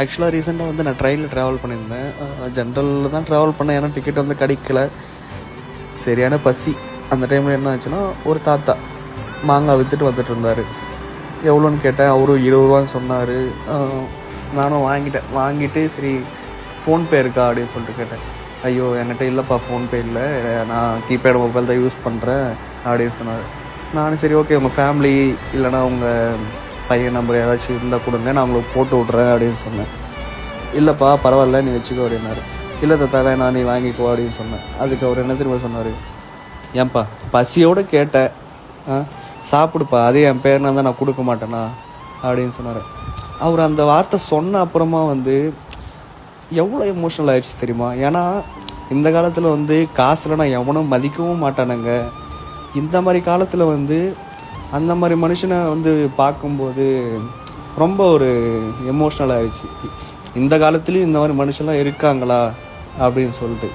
ஆக்சுவலாக ரீசெண்டாக வந்து நான் ட்ரெயினில் ட்ராவல் பண்ணியிருந்தேன். ஜென்ரலில் தான் ட்ராவல் பண்ணேன். ஏன்னா டிக்கெட் வந்து கிடைக்கல. சரியான பசி. அந்த டைமில் என்ன ஆச்சுன்னா, ஒரு தாத்தா மாங்காய் விற்றுட்டு வந்துட்டு இருந்தார். எவ்வளோன்னு கேட்டேன். அவரும் 20 ரூபான்னு சொன்னார். நானும் வாங்கிட்டு சரி ஃபோன்பே இருக்கா அப்படின்னு சொல்லிட்டு கேட்டேன். ஐயோ என்கிட்ட இல்லைப்பா, ஃபோன்பே இல்லை, நான் கீபேட் மொபைல் தான் யூஸ் பண்ணுறேன் அப்படின்னு சொன்னார். நானும் சரி ஓகே, உங்கள் ஃபேமிலி இல்லைனா உங்கள் பையன் நம்பர் ஏதாச்சும் இருந்தால் கொடுங்க, நான் உங்களுக்கு போட்டு விட்றேன் அப்படின்னு சொன்னேன். இல்லைப்பா பரவாயில்ல, நீ வச்சுக்கோ அப்படின்னாரு. இல்லை தாத்தா நான் நீ வாங்கிக்கோ அப்படின்னு சொன்னேன். அதுக்கு அவர் என்ன திரும்ப சொன்னார், ஏன்பா பசியோடு கேட்டேன், சாப்பிடுப்பா, அதே என் பேர்னா தான் நான் கொடுக்க மாட்டேனா அப்படின்னு சொன்னார். அவர் அந்த வார்த்தை சொன்ன அப்புறமா வந்து எவ்வளோ எமோஷனல் ஆயிடுச்சு தெரியுமா? ஏன்னா இந்த காலத்தில் வந்து காசில் நான் எவனும் மதிக்கவும் மாட்டானுங்க. இந்த மாதிரி காலத்தில் வந்து அந்த மாதிரி மனுஷனை வந்து பார்க்கும்போது ரொம்ப ஒரு எமோஷ்னல் ஆயிடுச்சு. இந்த காலத்துலேயும் இந்த மாதிரி மனுஷன்லாம் இருக்காங்களா அப்படின்னு சொல்லிட்டு.